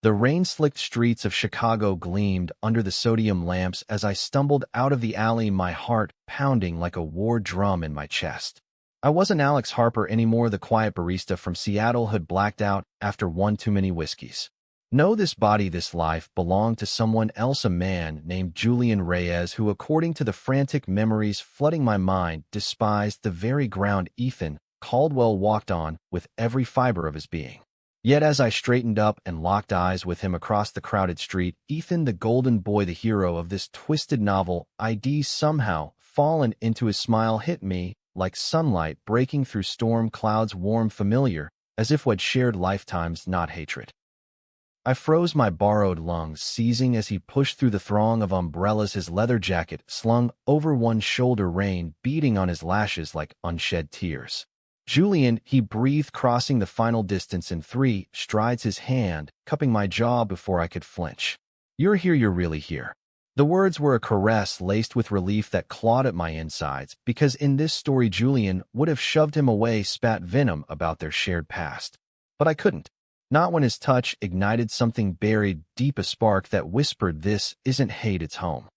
The rain-slicked streets of Chicago gleamed under the sodium lamps as I stumbled out of the alley, my heart pounding like a war drum in my chest. I wasn't Alex Harper anymore. The quiet barista from Seattle had blacked out after one too many whiskeys. No, this body, this life, belonged to someone else, a man named Julian Reyes who, according to the frantic memories flooding my mind, despised the very ground Ethan Caldwell walked on with every fiber of his being. Yet as I straightened up and locked eyes with him across the crowded street, Ethan, the golden boy, the hero of this twisted novel, I'd somehow fallen into his smile, hit me like sunlight breaking through storm clouds, warm, familiar, as if we'd shared lifetimes, not hatred. I froze, my borrowed lungs seizing as he pushed through the throng of umbrellas, his leather jacket slung over one shoulder, rain beating on his lashes like unshed tears. Julian, he breathed, crossing the final distance in 3 strides, his hand cupping my jaw before I could flinch. You're here, you're really here. The words were a caress laced with relief that clawed at my insides, because in this story Julian would have shoved him away, spat venom about their shared past. But I couldn't. Not when his touch ignited something buried deep, a spark that whispered, this isn't hate, it's home.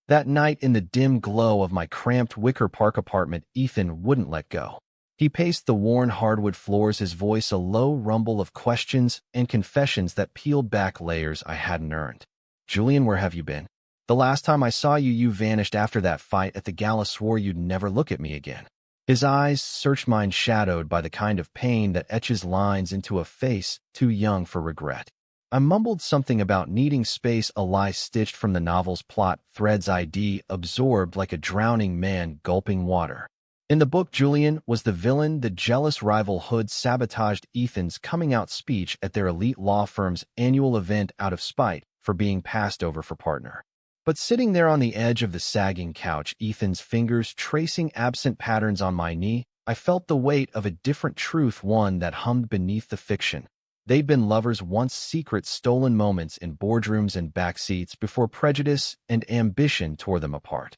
That night, in the dim glow of my cramped Wicker Park apartment, Ethan wouldn't let go. He paced the worn hardwood floors, his voice a low rumble of questions and confessions that peeled back layers I hadn't earned. Julian, where have you been? The last time I saw you, you vanished after that fight at the gala, swore you'd never look at me again. His eyes searched mine, shadowed by the kind of pain that etches lines into a face too young for regret. I mumbled something about needing space, a lie stitched from the novel's plot threads, I'd absorbed like a drowning man gulping water. In the book, Julian was the villain, the jealous rival who'd sabotaged Ethan's coming-out speech at their elite law firm's annual event out of spite for being passed over for partner. But sitting there on the edge of the sagging couch, Ethan's fingers tracing absent patterns on my knee, I felt the weight of a different truth, one that hummed beneath the fiction. They'd been lovers once, secret stolen moments in boardrooms and backseats before prejudice and ambition tore them apart.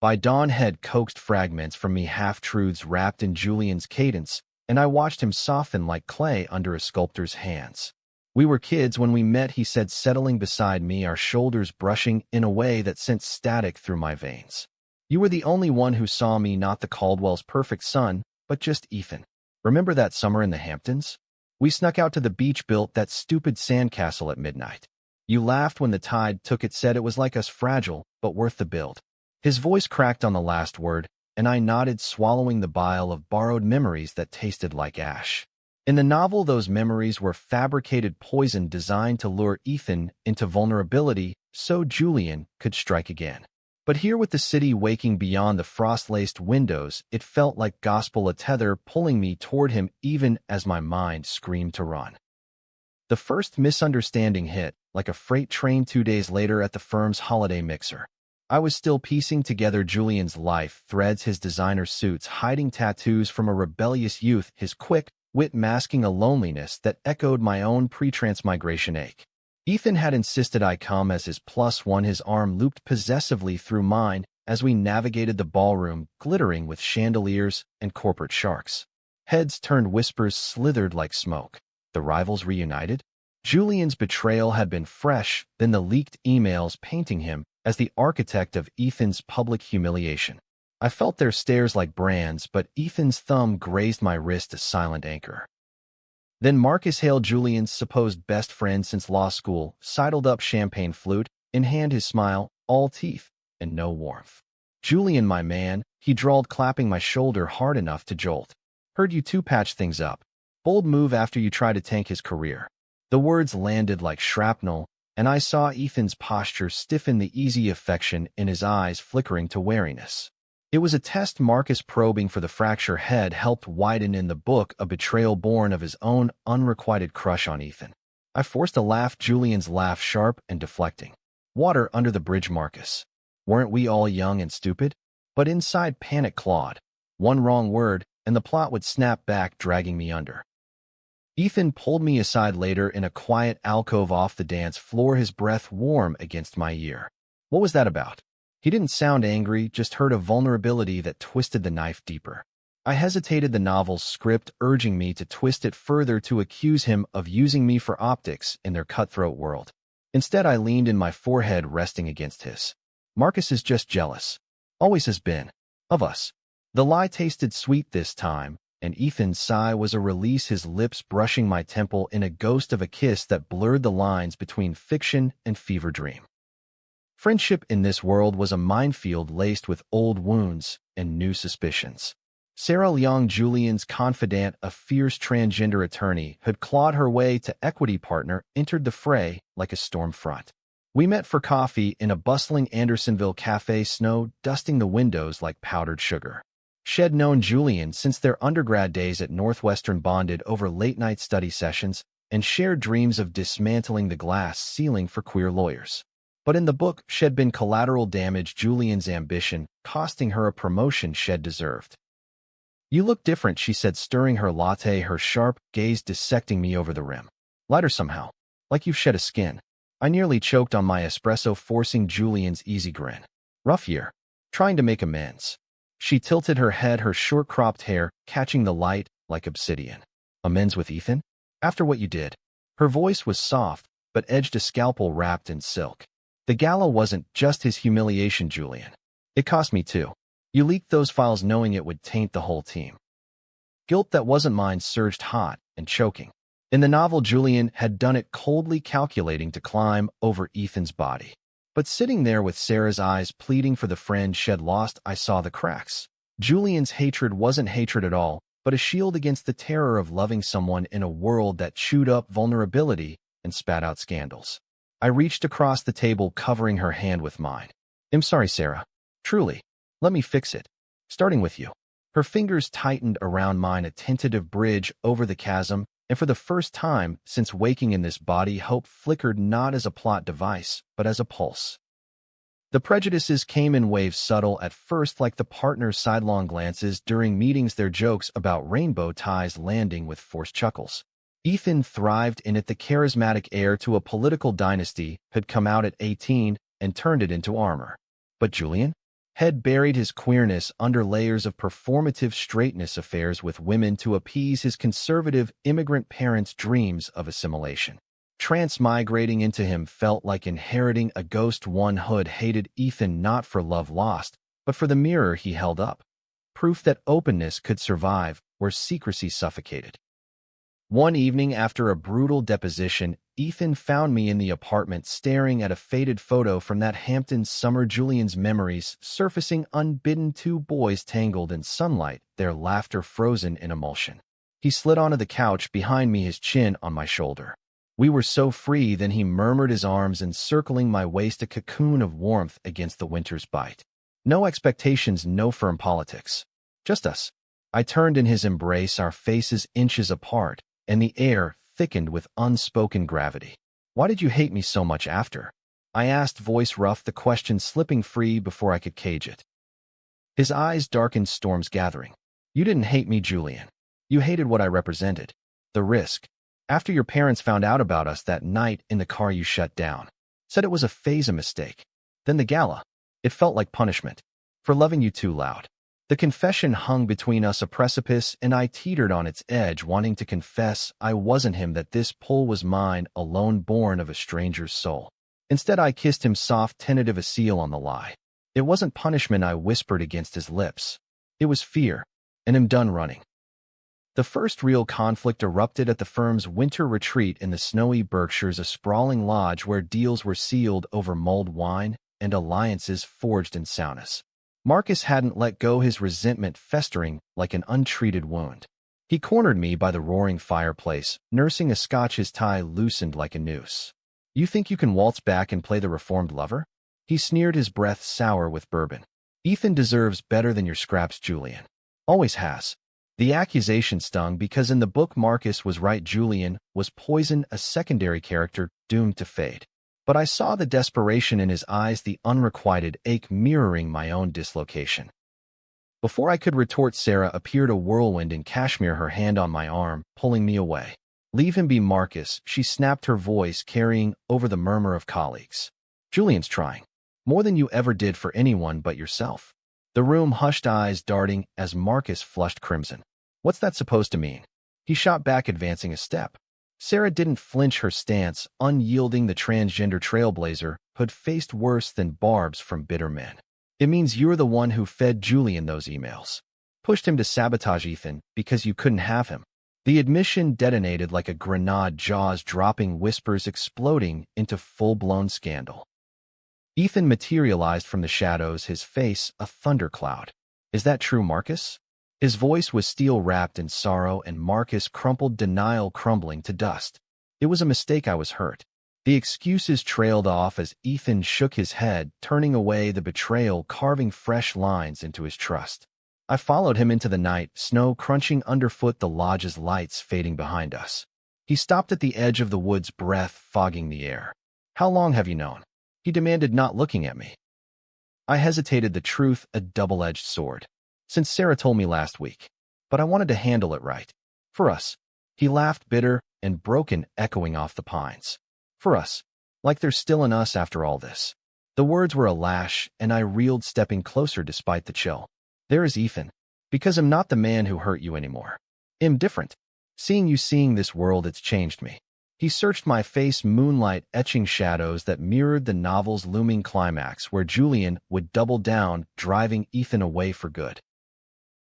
By dawn, had coaxed fragments from me, half-truths wrapped in Julian's cadence, and I watched him soften like clay under a sculptor's hands. We were kids when we met, he said, settling beside me, our shoulders brushing in a way that sent static through my veins. You were the only one who saw me, not the Caldwell's perfect son, but just Ethan. Remember that summer in the Hamptons? We snuck out to the beach, built that stupid sandcastle at midnight. You laughed when the tide took it, said it was like us, fragile, but worth the build. His voice cracked on the last word, and I nodded, swallowing the bile of borrowed memories that tasted like ash. In the novel, those memories were fabricated poison designed to lure Ethan into vulnerability so Julian could strike again. But here, with the city waking beyond the frost-laced windows, it felt like gospel, a tether pulling me toward him even as my mind screamed to run. The first misunderstanding hit, like a freight train 2 days later at the firm's holiday mixer. I was still piecing together Julian's life threads, his designer suits hiding tattoos from a rebellious youth, his quick wit masking a loneliness that echoed my own pre-transmigration ache. Ethan had insisted I come as his +1, his arm looped possessively through mine as we navigated the ballroom, glittering with chandeliers and corporate sharks. Heads turned, whispers slithered like smoke. The rivals reunited? Julian's betrayal had been fresh, then the leaked emails painting him as the architect of Ethan's public humiliation. I felt their stares like brands, but Ethan's thumb grazed my wrist, a silent anchor. Then Marcus Hale, Julian's supposed best friend since law school, sidled up, champagne flute in hand, his smile all teeth and no warmth. Julian, my man, he drawled, clapping my shoulder hard enough to jolt. Heard you two patch things up. Bold move after you tried to tank his career. The words landed like shrapnel, and I saw Ethan's posture stiffen, the easy affection in his eyes flickering to wariness. It was a test. Marcus, probing for the fracture, had helped widen in the book a betrayal born of his own unrequited crush on Ethan. I forced a laugh, Julian's laugh sharp and deflecting. Water under the bridge, Marcus. Weren't we all young and stupid? But inside, panic clawed. One wrong word, and the plot would snap back, dragging me under. Ethan pulled me aside later in a quiet alcove off the dance floor, his breath warm against my ear. What was that about? He didn't sound angry, just hurt, a vulnerability that twisted the knife deeper. I hesitated, the novel's script urging me to twist it further to accuse him of using me for optics in their cutthroat world. Instead, I leaned in, my forehead resting against his. Marcus is just jealous. Always has been. Of us. The lie tasted sweet this time, and Ethan's sigh was a release, his lips brushing my temple in a ghost of a kiss that blurred the lines between fiction and fever dream. Friendship in this world was a minefield laced with old wounds and new suspicions. Sarah Leong, Julian's confidant, a fierce transgender attorney, had clawed her way to equity partner, entered the fray like a storm front. We met for coffee in a bustling Andersonville cafe, snow dusting the windows like powdered sugar. She'd known Julian since their undergrad days at Northwestern, bonded over late-night study sessions, and shared dreams of dismantling the glass ceiling for queer lawyers. But in the book, she'd been collateral damage, Julian's ambition, costing her a promotion she'd deserved. "You look different," she said, stirring her latte, her sharp gaze dissecting me over the rim. "Lighter somehow. Like you've shed a skin." I nearly choked on my espresso, forcing Julian's easy grin. "Rough year. Trying to make amends." She tilted her head, her short-cropped hair catching the light like obsidian. "Amends with Ethan? After what you did?" Her voice was soft, but edged a scalpel wrapped in silk. "The gala wasn't just his humiliation, Julian. It cost me too. You leaked those files knowing it would taint the whole team." Guilt that wasn't mine surged hot and choking. In the novel, Julian had done it coldly, calculating to climb over Ethan's body. But sitting there with Sarah's eyes pleading for the friend she'd lost, I saw the cracks. Julian's hatred wasn't hatred at all, but a shield against the terror of loving someone in a world that chewed up vulnerability and spat out scandals. I reached across the table, covering her hand with mine. "I'm sorry, Sarah. Truly. Let me fix it. Starting with you." Her fingers tightened around mine, a tentative bridge over the chasm, and for the first time since waking in this body, hope flickered, not as a plot device, but as a pulse. The prejudices came in waves, subtle at first, like the partners' sidelong glances during meetings, their jokes about rainbow ties landing with forced chuckles. Ethan thrived in it. The charismatic heir to a political dynasty had come out at 18 and turned it into armor. But Julian had buried his queerness under layers of performative straightness, affairs with women to appease his conservative immigrant parents' dreams of assimilation. Transmigrating into him felt like inheriting a ghost. One hood hated Ethan not for love lost, but for the mirror he held up. Proof that openness could survive where secrecy suffocated. One evening after a brutal deposition, Ethan found me in the apartment, staring at a faded photo from that Hampton summer. Julian's memories surfacing unbidden, two boys tangled in sunlight, their laughter frozen in emulsion. He slid onto the couch behind me, his chin on my shoulder. "We were so free," then he murmured, his arms encircling my waist, a cocoon of warmth against the winter's bite. "No expectations, no firm politics. Just us." I turned in his embrace, our faces inches apart, and the air thickened with unspoken gravity. "Why did you hate me so much after?" I asked, voice rough, the question slipping free before I could cage it. His eyes darkened, storms gathering. "You didn't hate me, Julian. You hated what I represented. The risk. After your parents found out about us that night in the car, you shut down. Said it was a phase, a mistake. Then the gala. It felt like punishment. For loving you too loud." The confession hung between us, a precipice, and I teetered on its edge, wanting to confess I wasn't him, that this pull was mine alone, born of a stranger's soul. Instead, I kissed him soft, tentative, a seal on the lie. "It wasn't punishment," I whispered against his lips. "It was fear, and I'm done running." The first real conflict erupted at the firm's winter retreat in the snowy Berkshires, a sprawling lodge where deals were sealed over mulled wine and alliances forged in soundness. Marcus hadn't let go, his resentment festering like an untreated wound. He cornered me by the roaring fireplace, nursing a scotch, his tie loosened like a noose. "You think you can waltz back and play the reformed lover?" He sneered, his breath sour with bourbon. "Ethan deserves better than your scraps, Julian. Always has." The accusation stung because in the book Marcus was right. Julian was poison, a secondary character doomed to fade. But I saw the desperation in his eyes, the unrequited ache mirroring my own dislocation. Before I could retort, Sarah appeared, a whirlwind in cashmere, her hand on my arm, pulling me away. "Leave him be, Marcus," she snapped, her voice carrying over the murmur of colleagues. "Julian's trying. More than you ever did for anyone but yourself." The room hushed, eyes darting as Marcus flushed crimson. What's that supposed to mean? He shot back, advancing a step. Sarah didn't flinch her stance, unyielding. The transgender trailblazer had faced worse than barbs from bitter men. It means you're the one who fed Julian those emails. Pushed him to sabotage Ethan because you couldn't have him. The admission detonated like a grenade, jaws dropping, whispers exploding into full-blown scandal. Ethan materialized from the shadows, his face a thundercloud. Is that true, Marcus? His voice was steel-wrapped in sorrow, and Marcus crumpled, denial crumbling to dust. It was a mistake, I was hurt. The excuses trailed off as Ethan shook his head, turning away, the betrayal carving fresh lines into his trust. I followed him into the night, snow crunching underfoot, the lodge's lights fading behind us. He stopped at the edge of the woods, breath fogging the air. How long have you known? He demanded, not looking at me. I hesitated, the truth a double-edged sword. Since Sarah told me last week. But I wanted to handle it right. For us. He laughed, bitter and broken, echoing off the pines. For us. Like there's still in us after all this. The words were a lash, and I reeled, stepping closer despite the chill. There is Ethan. Because I'm not the man who hurt you anymore. I'm different. Seeing this world, it's changed me. He searched my face, moonlight etching shadows that mirrored the novel's looming climax where Julian would double down, driving Ethan away for good.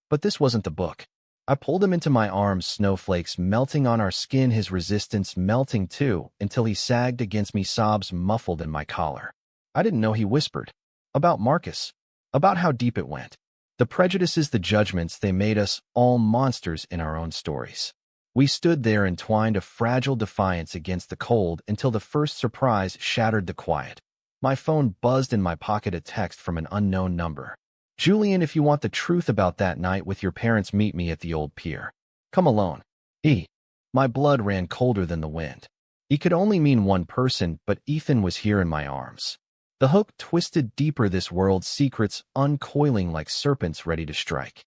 But this wasn't the book. I pulled him into my arms, snowflakes melting on our skin, his resistance melting too, until he sagged against me, sobs muffled in my collar. I didn't know he whispered. About Marcus. About how deep it went. The prejudices, the judgments, they made us all monsters in our own stories. We stood there, entwined, a fragile defiance against the cold, until the first surprise shattered the quiet. My phone buzzed in my pocket, a text from an unknown number. Julian, if you want the truth about that night with your parents, meet me at the old pier. Come alone. My blood ran colder than the wind. He could only mean one person, but Ethan was here in my arms. The hook twisted deeper, this world's secrets uncoiling like serpents ready to strike.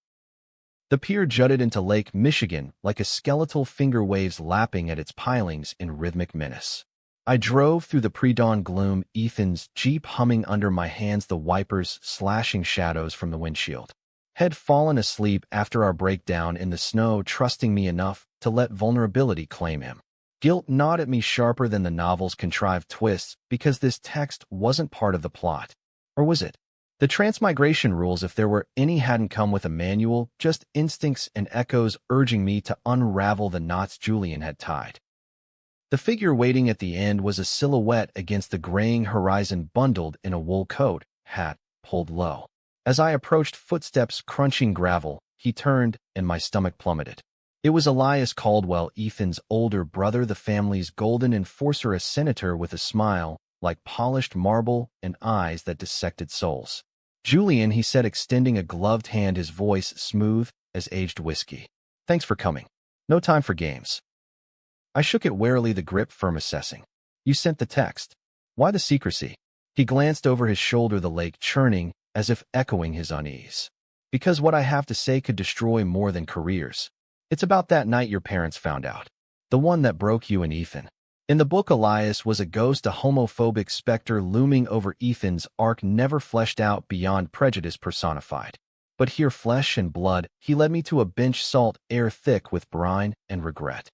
The pier jutted into Lake Michigan like a skeletal, finger waves lapping at its pilings in rhythmic menace. I drove through the pre-dawn gloom, Ethan's Jeep humming under my hands, the wipers slashing shadows from the windshield. Had fallen asleep after our breakdown in the snow, trusting me enough to let vulnerability claim him. Guilt gnawed at me sharper than the novel's contrived twists, because this text wasn't part of the plot. Or was it? The transmigration rules, if there were any, hadn't come with a manual, just instincts and echoes urging me to unravel the knots Julian had tied. The figure waiting at the end was a silhouette against the graying horizon, bundled in a wool coat, hat pulled low. As I approached, footsteps crunching gravel, he turned, and my stomach plummeted. It was Elias Caldwell, Ethan's older brother, the family's golden enforcer, a senator with a smile like polished marble and eyes that dissected souls. Julian, he said, extending a gloved hand, his voice smooth as aged whiskey. Thanks for coming. No time for games. I shook it warily, the grip firm, assessing. You sent the text. Why the secrecy? He glanced over his shoulder, the lake churning, as if echoing his unease. Because what I have to say could destroy more than careers. It's about that night your parents found out. The one that broke you and Ethan. In the book, Elias was a ghost, a homophobic specter looming over Ethan's arc, never fleshed out beyond prejudice personified. But here, flesh and blood, he led me to a bench, salt air thick with brine and regret.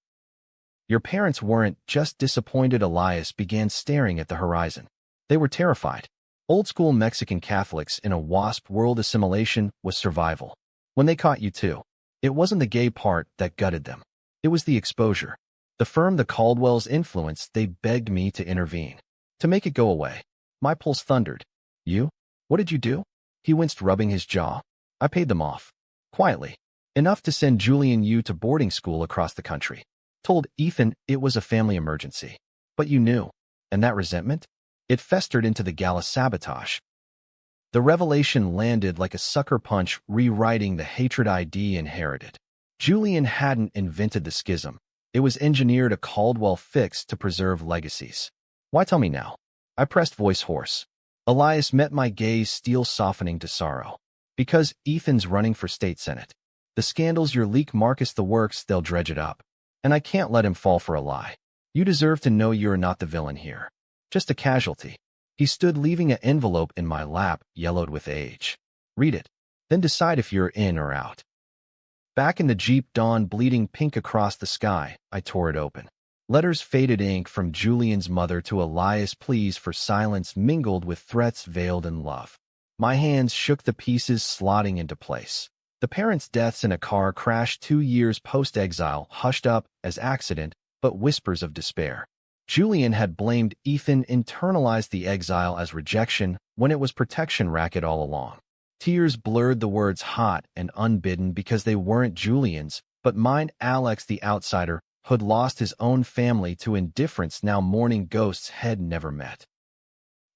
Your parents weren't just disappointed. Elias began, staring at the horizon. They were terrified. Old-school Mexican Catholics in a WASP world, assimilation was survival. When they caught you too, it wasn't the gay part that gutted them. It was the exposure. The firm, the Caldwell's influence. They begged me to intervene, to make it go away. My pulse thundered. You? What did you do? He winced, rubbing his jaw. I paid them off. Quietly. Enough to send Julian you to boarding school across the country. Told Ethan it was a family emergency. But you knew. And that resentment? It festered into the gala sabotage. The revelation landed like a sucker punch, rewriting the hatred I'd inherited. Julian hadn't invented the schism. It was engineered, a Caldwell fix to preserve legacies. Why tell me now? I pressed, voice hoarse. Elias met my gaze, steel softening to sorrow. Because Ethan's running for state senate. The scandals, your leak, Marcus, the works, they'll dredge it up. And I can't let him fall for a lie. You deserve to know you're not the villain here. Just a casualty. He stood, leaving an envelope in my lap, yellowed with age. Read it. Then decide if you're in or out. Back in the Jeep, dawn bleeding pink across the sky, I tore it open. Letters faded ink from Julian's mother to Elias, pleas for silence mingled with threats veiled in love. My hands shook, the pieces slotting into place. The parents' deaths in a car crash 2 years post-exile, hushed up as accident, but whispers of despair. Julian had blamed Ethan, internalized the exile as rejection, when it was protection racket all along. Tears blurred the words hot and unbidden because they weren't Julian's, but mine. Alex, the outsider, who'd lost his own family to indifference, now mourning ghosts had never met.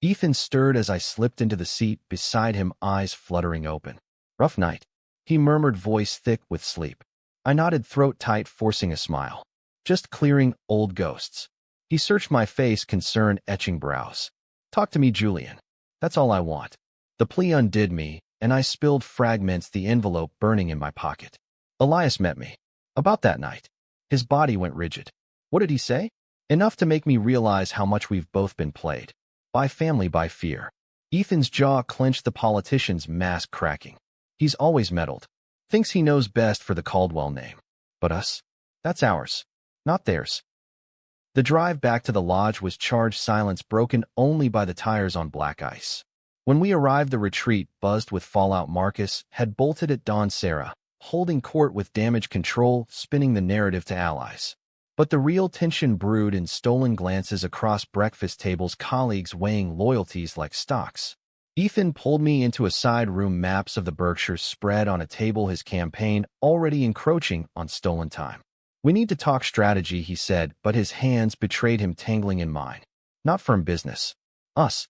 Ethan stirred as I slipped into the seat beside him, eyes fluttering open. Rough night, he murmured, voice thick with sleep. I nodded, throat tight, forcing a smile. Just clearing old ghosts. He searched my face, concern etching brows. Talk to me, Julian. That's all I want. The plea undid me, and I spilled fragments, the envelope burning in my pocket. Elias met me. About that night. His body went rigid. What did he say? Enough to make me realize how much we've both been played. By family, by fear. Ethan's jaw clenched, the politician's mask cracking. He's always meddled. Thinks he knows best for the Caldwell name. But us? That's ours. Not theirs. The drive back to the lodge was charged, silence broken only by the tires on black ice. When we arrived, the retreat buzzed with fallout. Marcus had bolted at dawn, Sarah, holding court with damage control, spinning the narrative to allies. But the real tension brewed in stolen glances across breakfast tables, colleagues weighing loyalties like stocks. Ethan pulled me into a side room, maps of the Berkshires spread on a table, his campaign already encroaching on stolen time. We need to talk strategy, he said, but his hands betrayed him, tangling in mine. Not firm business. Us.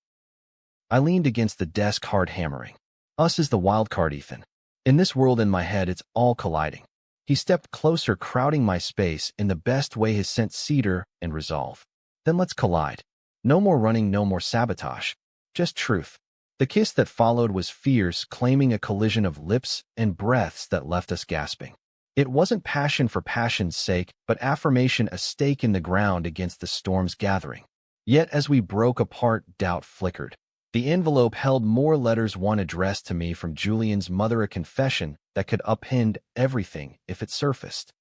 I leaned against the desk, hard hammering. Us is the wild card, Ethan. In this world, in my head, it's all colliding. He stepped closer, crowding my space in the best way, his scent cedar and resolve. Then let's collide. No more running, no more sabotage. Just truth. The kiss that followed was fierce, claiming a collision of lips and breaths that left us gasping. It wasn't passion for passion's sake, but affirmation, a stake in the ground against the storm's gathering. Yet as we broke apart, doubt flickered. The envelope held more letters, one addressed to me from Julian's mother, a confession that could upend everything if it surfaced.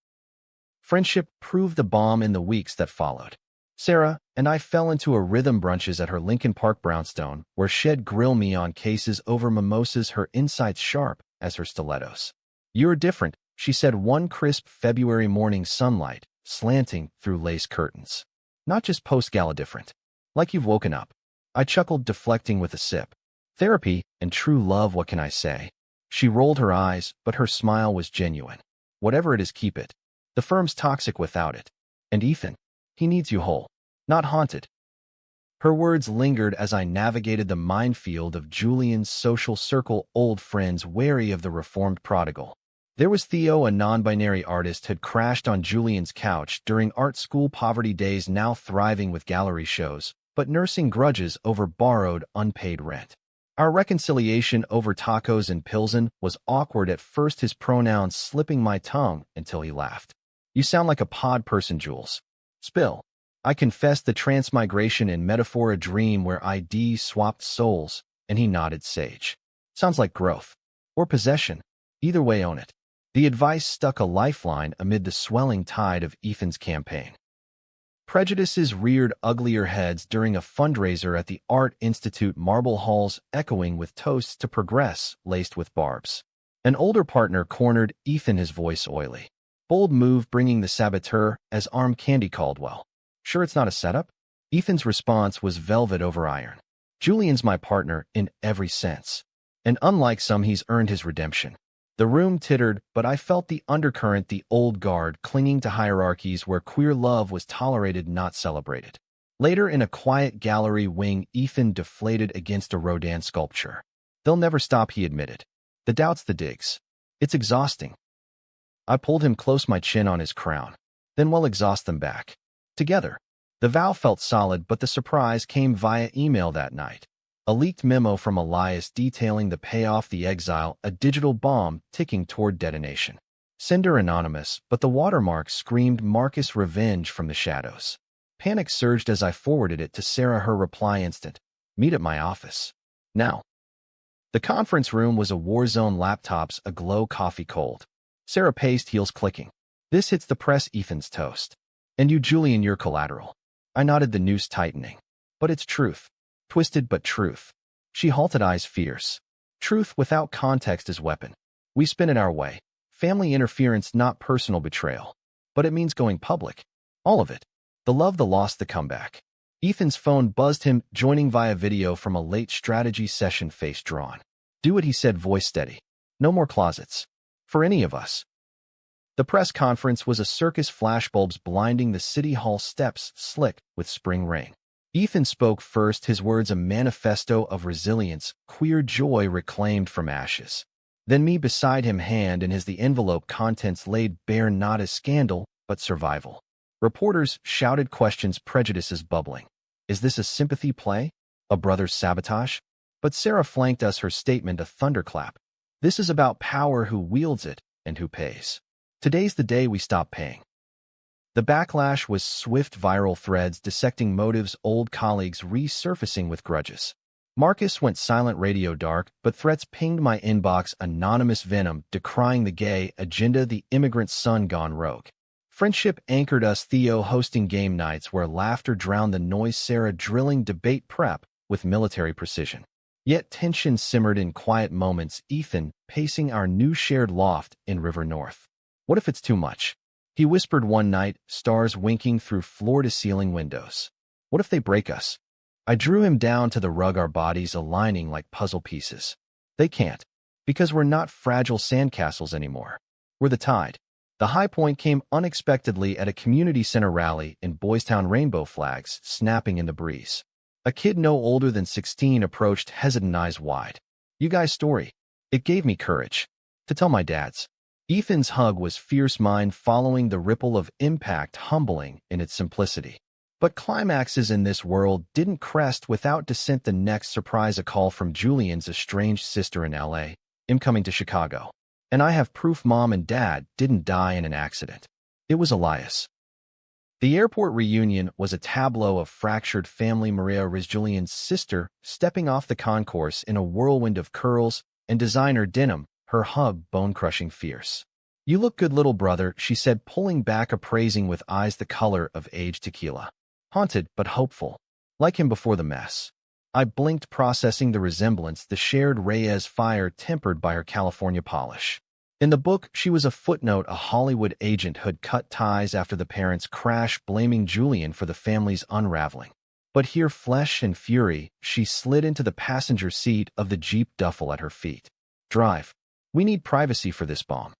Friendship proved the bomb in the weeks that followed. Sarah and I fell into a rhythm, brunches at her Lincoln Park brownstone, where she'd grill me on cases over mimosas, her insights sharp as her stilettos. You're different, she said one crisp February morning, sunlight slanting through lace curtains. Not just post-gala different. Like you've woken up. I chuckled, deflecting with a sip. Therapy and true love, what can I say? She rolled her eyes, but her smile was genuine. Whatever it is, keep it. The firm's toxic without it. And Ethan, he needs you whole, not haunted. Her words lingered as I navigated the minefield of Julian's social circle, old friends wary of the reformed prodigal. There was Theo, a non-binary artist, had crashed on Julian's couch during art school poverty days, now thriving with gallery shows, but nursing grudges over borrowed, unpaid rent. Our reconciliation over tacos and Pilsen was awkward at first, his pronouns slipping my tongue until he laughed. You sound like a pod person, Jules. Spill. I confessed, the transmigration in metaphor, a dream where IDs swapped souls, and he nodded, sage. Sounds like growth. Or possession. Either way, own it. The advice stuck, a lifeline amid the swelling tide of Ethan's campaign. Prejudices reared uglier heads during a fundraiser at the Art Institute, marble halls echoing with toasts to progress laced with barbs. An older partner cornered Ethan, his voice oily. Bold move, bringing the saboteur as arm candy. Caldwell. Sure it's not a setup? Ethan's response was velvet over iron. Julian's my partner in every sense. And unlike some, he's earned his redemption. The room tittered, but I felt the undercurrent, the old guard clinging to hierarchies where queer love was tolerated, not celebrated. Later, in a quiet gallery wing, Ethan deflated against a Rodin sculpture. They'll never stop, he admitted. The doubts, the digs. It's exhausting. I pulled him close, my chin on his crown. Then we'll exhaust them back. Together. The vow felt solid, but the surprise came via email that night. A leaked memo from Elias detailing the payoff, the exile, a digital bomb ticking toward detonation. Sender anonymous, but the watermark screamed Marcus revenge from the shadows. Panic surged as I forwarded it to Sarah, her reply instant. Meet at my office. Now. The conference room was a war zone, laptops aglow, coffee cold. Sarah paced, heels clicking. This hits the press, Ethan's toast. And you, Julian, you're collateral. I nodded, the noose tightening. But it's truth. Twisted but truth. She halted, eyes fierce. Truth without context is weapon. We spin it our way. Family interference, not personal betrayal. But it means going public. All of it. The love, the loss, the comeback. Ethan's phone buzzed him, joining via video from a late strategy session, face drawn. Do what he said, voice steady. No more closets. For any of us. The press conference was a circus, flashbulbs blinding the city hall steps, slick with spring rain. Ethan spoke first, his words a manifesto of resilience, queer joy reclaimed from ashes. Then me beside him, hand in his, the envelope, contents laid bare, not as scandal, but survival. Reporters shouted questions, prejudices bubbling. Is this a sympathy play? A brother's sabotage? But Sarah flanked us, her statement a thunderclap. This is about power, who wields it, and who pays. Today's the day we stop paying. The backlash was swift, viral threads dissecting motives, old colleagues resurfacing with grudges. Marcus went silent, radio dark, but threats pinged my inbox, anonymous venom, decrying the gay agenda, the immigrant son gone rogue. Friendship anchored us, Theo hosting game nights where laughter drowned the noise, Sarah drilling debate prep with military precision. Yet tension simmered in quiet moments, Ethan pacing our new shared loft in River North. What if it's too much? He whispered one night, stars winking through floor-to-ceiling windows. What if they break us? I drew him down to the rug, our bodies aligning like puzzle pieces. They can't, because we're not fragile sandcastles anymore. We're the tide. The high point came unexpectedly at a community center rally in Boys Town, rainbow flags snapping in the breeze. A kid no older than 16 approached, hesitant, eyes wide. You guys' story. It gave me courage to tell my dad's. Ethan's hug was fierce, mine following the ripple of impact, humbling in its simplicity. But climaxes in this world didn't crest without dissent. The next surprise, a call from Julian's estranged sister in LA. I'm coming to Chicago. And I have proof mom and dad didn't die in an accident. It was Elias. The airport reunion was a tableau of fractured family. Maria was Julian's sister, stepping off the concourse in a whirlwind of curls and designer denim, her hug bone-crushing fierce. You look good, little brother, she said, pulling back, appraising with eyes the color of aged tequila. Haunted but hopeful. Like him before the mess. I blinked, processing the resemblance, the shared Reyes fire tempered by her California polish. In the book, she was a footnote, a Hollywood agent who'd cut ties after the parents' crash, blaming Julian for the family's unraveling. But here, flesh and fury, she slid into the passenger seat of the Jeep, duffel at her feet. Drive. We need privacy for this bomb.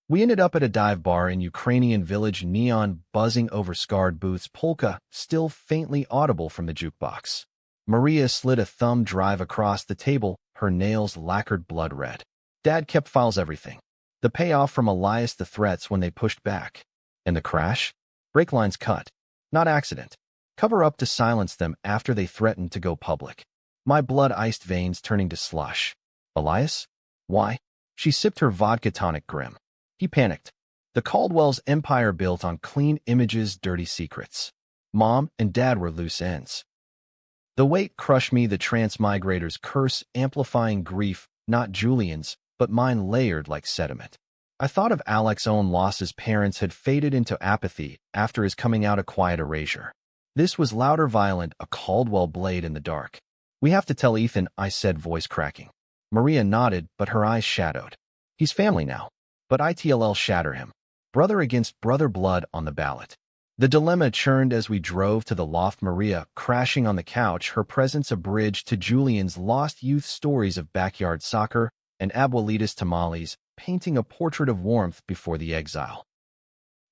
We ended up at a dive bar in Ukrainian village, neon buzzing over scarred booths, polka still faintly audible from the jukebox. Maria slid a thumb drive across the table, her nails lacquered blood red. Dad kept files, everything. The payoff from Elias, the threats when they pushed back. And the crash? Brake lines cut. Not accident. Cover up to silence them after they threatened to go public. My blood-iced veins turning to slush. Elias? Why? She sipped her vodka tonic, grim. He panicked. The Caldwell's empire built on clean images, dirty secrets. Mom and Dad were loose ends. The weight crushed me, the transmigrator's curse amplifying grief, not Julian's, but mine, layered like sediment. I thought of Alex's own losses. Parents had faded into apathy after his coming out, a quiet erasure. This was louder, violent, a Caldwell blade in the dark. We have to tell Ethan, I said, voice cracking. Maria nodded, but her eyes shadowed. He's family now. But ITLL shatter him. Brother against brother, blood on the ballot. The dilemma churned as we drove to the loft, Maria crashing on the couch, her presence a bridge to Julian's lost youth, stories of backyard soccer and abuelitas tamales, painting a portrait of warmth before the exile.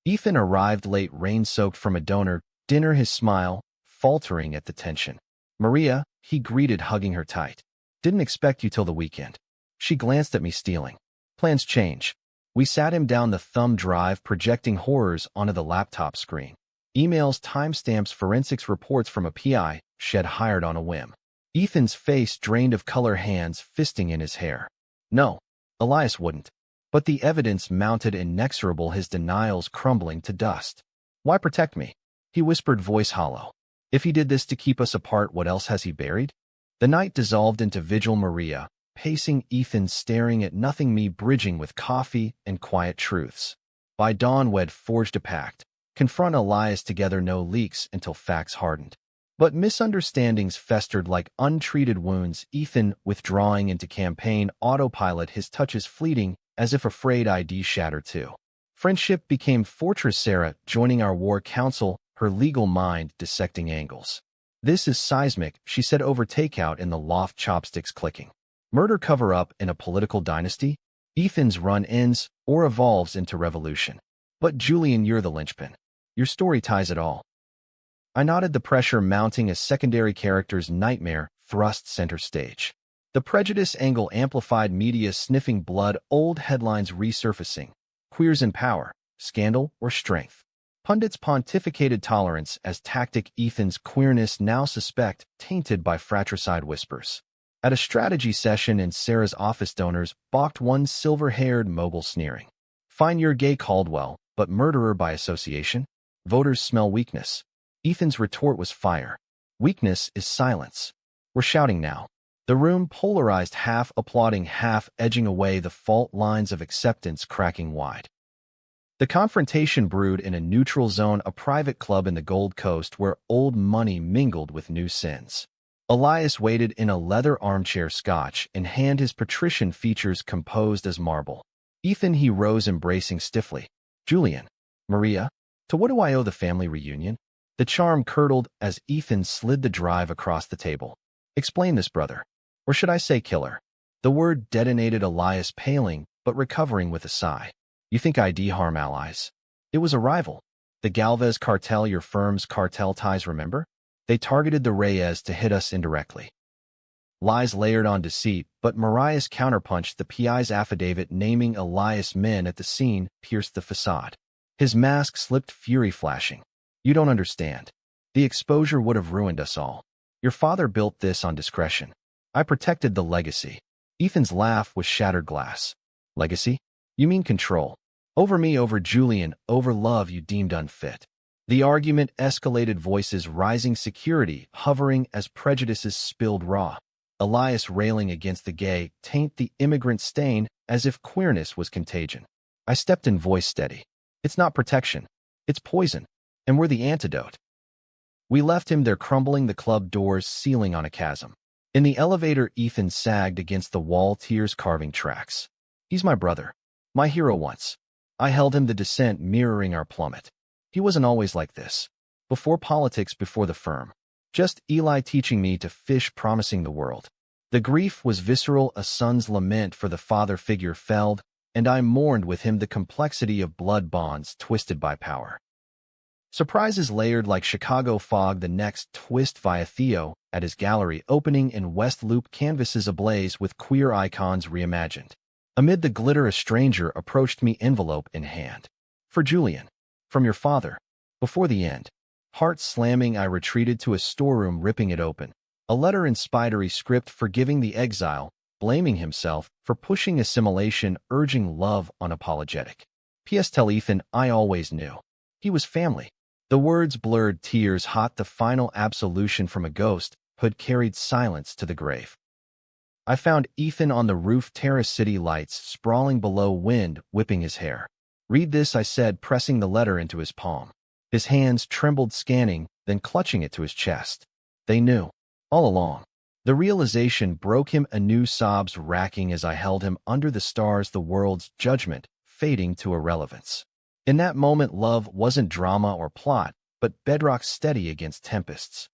Ethan arrived late, rain-soaked from a donor dinner, his smile faltering at the tension. Maria, he greeted, hugging her tight. Didn't expect you till the weekend. She glanced at me, stealing. Plans change. We sat him down, the thumb drive projecting horrors onto the laptop screen. Emails, timestamps, forensics reports from a PI, Shed hired on a whim. Ethan's face drained of color, hands fisting in his hair. No, Elias wouldn't. But the evidence mounted, inexorable, his denials crumbling to dust. Why protect me? He whispered, voice hollow. If he did this to keep us apart, what else has he buried? The night dissolved into vigil. Maria, pacing Ethan staring at nothing me bridging with coffee and quiet truths. By dawn we'd forged a pact. Confront Elias together, no leaks until facts hardened. But misunderstandings festered like untreated wounds, Ethan withdrawing into campaign autopilot, his touches fleeting as if afraid I'd shatter too. Friendship became Fortress, Sarah joining our war council, her legal mind dissecting angles. This is seismic, she said over takeout in the loft, chopsticks clicking. Murder cover-up in a political dynasty? Ethan's run ends or evolves into revolution. But Julian, you're the linchpin. Your story ties it all. I nodded, the pressure mounting as secondary character's nightmare thrust center stage. The prejudice angle amplified, media sniffing blood, old headlines resurfacing. Queers in power, scandal or strength. Pundits pontificated tolerance as tactic, Ethan's queerness now suspect, tainted by fratricide whispers. At a strategy session in Sarah's office, donors balked, one silver-haired mogul sneering. Fine, you're gay, Caldwell, but murderer by association? Voters smell weakness. Ethan's retort was fire. Weakness is silence. We're shouting now. The room polarized, half applauding, half edging away, the fault lines of acceptance cracking wide. The confrontation brewed in a neutral zone, a private club in the Gold Coast where old money mingled with new sins. Elias waited in a leather armchair, scotch in hand, his patrician features composed as marble. Ethan, he rose, embracing stiffly. Julian. Maria. To what do I owe the family reunion? The charm curdled as Ethan slid the drive across the table. Explain this, brother. Or should I say killer? The word detonated, Elias paling, but recovering with a sigh. You think I'd harm allies? It was a rival. The Galvez cartel, your firm's cartel ties, remember? They targeted the Reyes to hit us indirectly. Lies layered on deceit, but Mariah's counterpunched, the PI's affidavit naming Elias' men at the scene pierced the facade. His mask slipped, fury flashing. You don't understand. The exposure would have ruined us all. Your father built this on discretion. I protected the legacy. Ethan's laugh was shattered glass. Legacy? You mean control? Over me, over Julian, over love you deemed unfit. The argument escalated, voices rising, security hovering as prejudices spilled raw. Elias railing against the gay taint, the immigrant stain, as if queerness was contagion. I stepped in, voice steady. It's not protection. It's poison. And we're the antidote. We left him there, crumbling, the club doors sealing on a chasm. In the elevator, Ethan sagged against the wall, tears carving tracks. He's my brother. My hero once. I held him, the descent mirroring our plummet. He wasn't always like this. Before politics, before the firm. Just Eli teaching me to fish, promising the world. The grief was visceral, a son's lament for the father figure felled, and I mourned with him the complexity of blood bonds twisted by power. Surprises layered like Chicago fog, the next twist via Theo at his gallery opening in West Loop, canvases ablaze with queer icons reimagined. Amid the glitter, a stranger approached me, envelope in hand. For Julian. From your father. Before the end. Heart slamming, I retreated to a storeroom, ripping it open. A letter in spidery script forgiving the exile, blaming himself for pushing assimilation, urging love unapologetic. P.S. Tell Ethan I always knew. He was family. The words blurred, tears hot, the final absolution from a ghost who'd carried silence to the grave. I found Ethan on the roof terrace, city lights sprawling below, wind whipping his hair. Read this, I said, pressing the letter into his palm. His hands trembled, scanning, then clutching it to his chest. They knew. All along. The realization broke him anew, sobs racking as I held him under the stars, the world's judgment fading to irrelevance. In that moment, love wasn't drama or plot, but bedrock steady against tempests.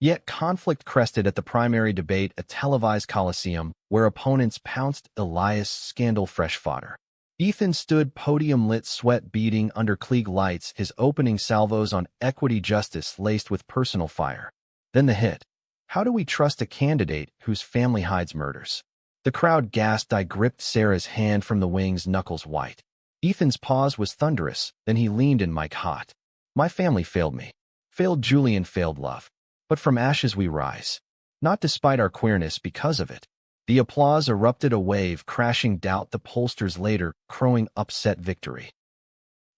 Yet conflict crested at the primary debate, a televised coliseum where opponents pounced, Elias scandal fresh fodder. Ethan stood podium lit, sweat beading under Klieg lights, his opening salvos on equity, justice laced with personal fire. Then the hit. How do we trust a candidate whose family hides murders? The crowd gasped. I gripped Sarah's hand from the wings, knuckles white. Ethan's pause was thunderous, then he leaned in, mic hot. My family failed me. Failed Julian, failed love. But from ashes we rise. Not despite our queerness, because of it. The applause erupted, a wave crashing, doubt the pollsters later, crowing upset victory.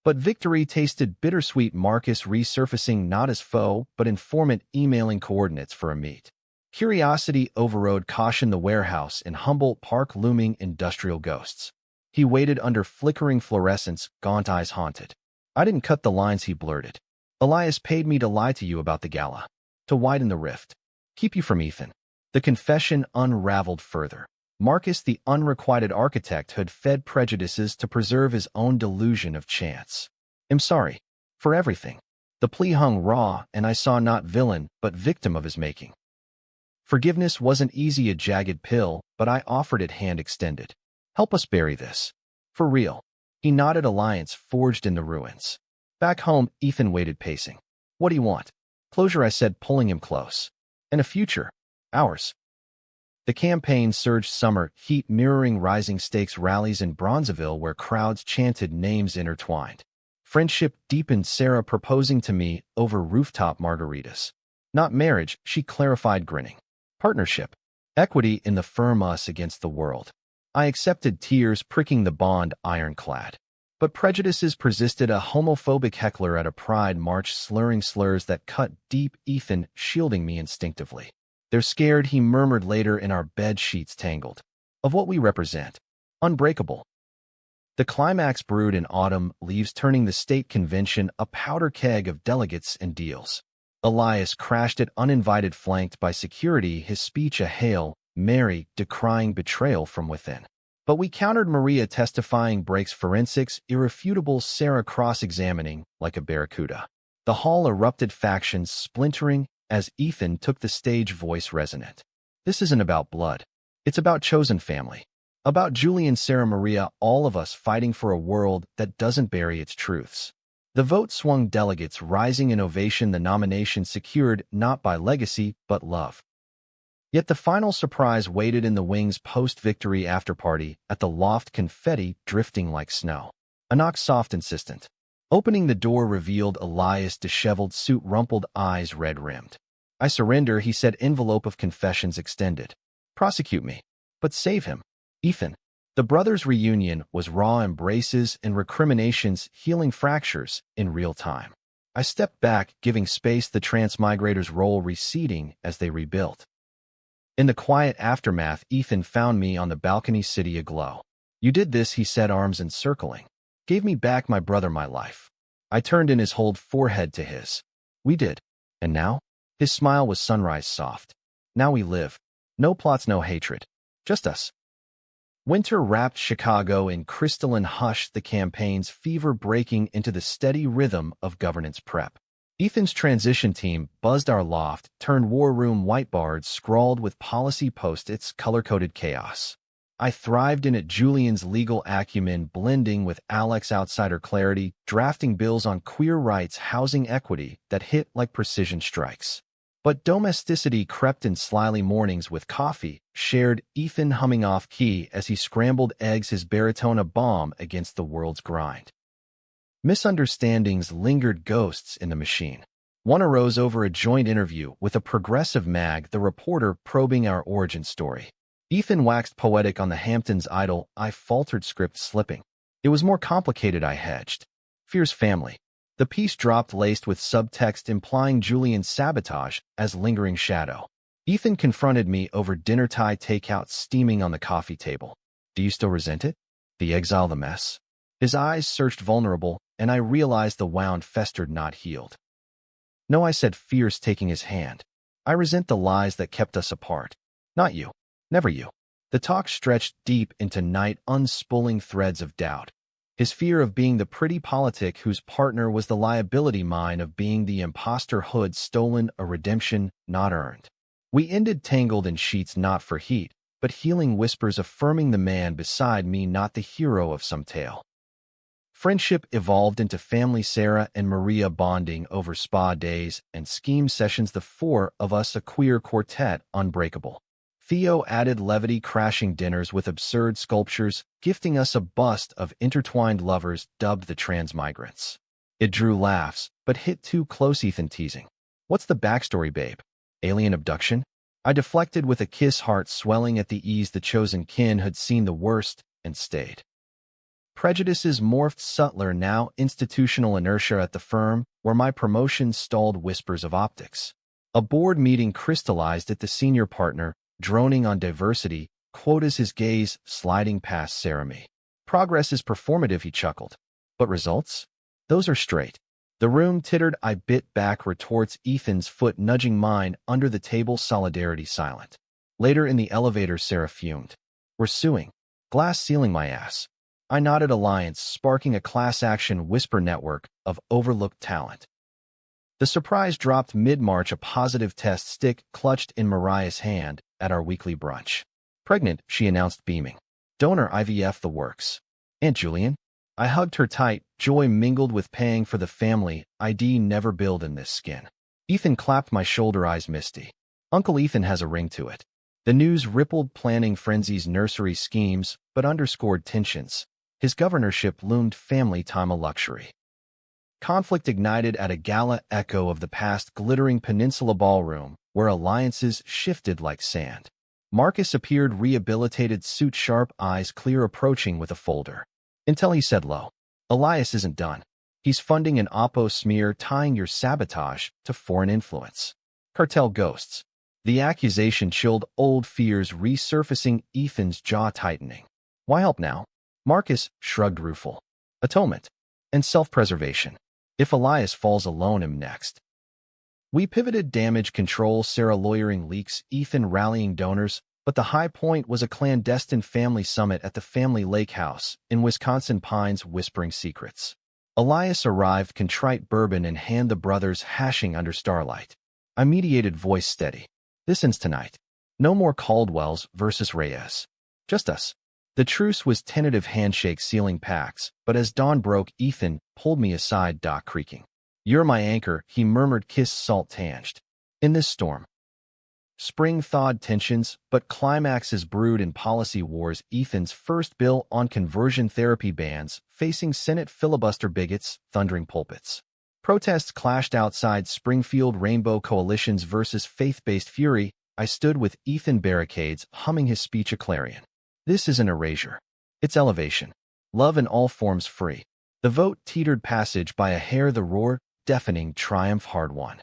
But victory tasted bittersweet, Marcus resurfacing not as foe, but informant emailing coordinates for a meet. Curiosity overrode caution. The warehouse in Humboldt Park looming industrial ghosts. He waited under flickering fluorescence, gaunt eyes haunted. I didn't cut the lines, he blurted. Elias paid me to lie to you about the gala. To widen the rift. Keep you from Ethan. The confession unraveled further. Marcus, the unrequited architect, had fed prejudices to preserve his own delusion of chance. I'm sorry. For everything. The plea hung raw, and I saw not villain, but victim of his making. Forgiveness wasn't easy, a jagged pill, but I offered it, hand extended. Help us bury this. For real. He nodded. Alliance forged in the ruins. Back home, Ethan waited, pacing. What do you want? Closure, I said, pulling him close. And a future. Ours. The campaign surged, summer heat mirroring rising stakes rallies in Bronzeville where crowds chanted names intertwined. Friendship deepened, Sarah proposing to me over rooftop margaritas. Not marriage, she clarified, grinning. Partnership. Equity in the firm, us against the world. I accepted, tears pricking the bond ironclad. But prejudices persisted, a homophobic heckler at a pride march slurring slurs that cut deep, Ethan shielding me instinctively. They're scared, he murmured later, in our bed sheets tangled. Of what we represent. Unbreakable. The climax brewed in autumn, leaves turning the state convention a powder keg of delegates and deals. Elias crashed it uninvited, flanked by security, his speech a Hail Mary, decrying betrayal from within. But we countered, Maria testifying, breaks forensics, irrefutable, Sarah cross-examining, like a barracuda. The hall erupted, factions splintering, as Ethan took the stage, voice resonant. This isn't about blood. It's about chosen family. About Julie and Sarah Maria, all of us fighting for a world that doesn't bury its truths. The vote swung, delegates rising in ovation, the nomination secured not by legacy, but love. Yet the final surprise waited in the wings, post-victory after-party at the loft, confetti drifting like snow. A knock, soft, insistent. Opening the door revealed Elias, disheveled suit, rumpled eyes red-rimmed. I surrender, he said, envelope of confessions extended. Prosecute me. But save him. Ethan. The brothers' reunion was raw, embraces and recriminations, healing fractures in real time. I stepped back, giving space, the Transmigrators' role receding as they rebuilt. In the quiet aftermath, Ethan found me on the balcony, city aglow. You did this, he said, arms encircling. Gave me back my brother, my life. I turned in, his hold forehead to his. We did. And now? His smile was sunrise soft. Now we live. No plots, no hatred. Just us. Winter wrapped Chicago in crystalline hush, the campaign's fever breaking into the steady rhythm of governance prep. Ethan's transition team buzzed our loft, turned war room whiteboards scrawled with policy post-its, color-coded chaos. I thrived in it, Julian's legal acumen blending with Alex's outsider clarity, drafting bills on queer rights, housing equity that hit like precision strikes. But domesticity crept in, slyly, mornings with coffee, shared, Ethan humming off-key as he scrambled eggs, his baritone a bomb against the world's grind. Misunderstandings lingered, ghosts in the machine. One arose over a joint interview with a progressive mag, the reporter probing our origin story. Ethan waxed poetic on the Hamptons idol, I faltered, script slipping. It was more complicated, I hedged. Fierce family. The piece dropped, laced with subtext implying Julian's sabotage as lingering shadow. Ethan confronted me over dinner, Thai takeout steaming on the coffee table. Do you still resent it? The exile, the mess? His eyes searched, vulnerable, and I realized the wound festered, not healed. No, I said, fierce, taking his hand. I resent the lies that kept us apart. Not you. Never you. The talk stretched deep into night, unspooling threads of doubt. His fear of being the pretty politic whose partner was the liability, mine of being the imposter, hood stolen, a redemption not earned. We ended tangled in sheets, not for heat, but healing whispers affirming the man beside me, not the hero of some tale. Friendship evolved into family, Sarah and Maria bonding over spa days and scheme sessions, the four of us a queer quartet, unbreakable. Theo added levity, crashing dinners with absurd sculptures, gifting us a bust of intertwined lovers dubbed the Transmigrants. It drew laughs, but hit too close, Ethan teasing. What's the backstory, babe? Alien abduction? I deflected with a kiss, heart swelling at the ease the chosen kin had seen the worst and stayed. Prejudices morphed, subtler now, institutional inertia at the firm, where my promotion stalled, whispers of optics. A board meeting crystallized at the senior partner, droning on diversity, quotas, his gaze sliding past Sarah me. Progress is performative, he chuckled. But results? Those are straight. The room tittered. I bit back retorts, Ethan's foot nudging mine under the table, solidarity silent. Later in the elevator, Sarah fumed. We're suing. Glass ceiling my ass. I nodded. Alliance, sparking a class action whisper network of overlooked talent. The surprise dropped mid-March, a positive test stick clutched in Mariah's hand at our weekly brunch. Pregnant, she announced, beaming. Donor IVF, the works. Aunt Julian? I hugged her tight, joy mingled with pang for the family ID never billed in this skin. Ethan clapped my shoulder, eyes misty. Uncle Ethan has a ring to it. The news rippled planning frenzies, nursery schemes, but underscored tensions. His governorship loomed, family time a luxury. Conflict ignited at a gala echo of the past, glittering peninsula ballroom, where alliances shifted like sand. Marcus appeared, rehabilitated suit, sharp eyes clear, approaching with a folder. Until he said low, Elias isn't done. He's funding an oppo smear, tying your sabotage to foreign influence. Cartel ghosts. The accusation chilled old fears, resurfacing, Ethan's jaw tightening. Why help now? Marcus shrugged, rueful. Atonement. And self-preservation. If Elias falls alone, him next. We pivoted, damage control, Sarah lawyering leaks, Ethan rallying donors, but the high point was a clandestine family summit at the family lake house in Wisconsin Pines, whispering secrets. Elias arrived, contrite, bourbon in hand, the brothers hashing under starlight. I mediated, voice steady. This ends tonight. No more Caldwells versus Reyes. Just us. The truce was tentative, handshake sealing pacts, but as dawn broke, Ethan pulled me aside, dock creaking. You're my anchor, he murmured, kiss salt tanged. In this storm. Spring thawed tensions, but climaxes brewed in policy wars. Ethan's first bill on conversion therapy bans, facing Senate filibuster, bigots, thundering pulpits. Protests clashed outside Springfield, rainbow coalitions versus faith-based fury. I stood with Ethan, barricades, humming his speech, a clarion. This isn't erasure. It's elevation. Love in all forms free. The vote teetered passage by a hair, the roar, deafening, triumph hard won.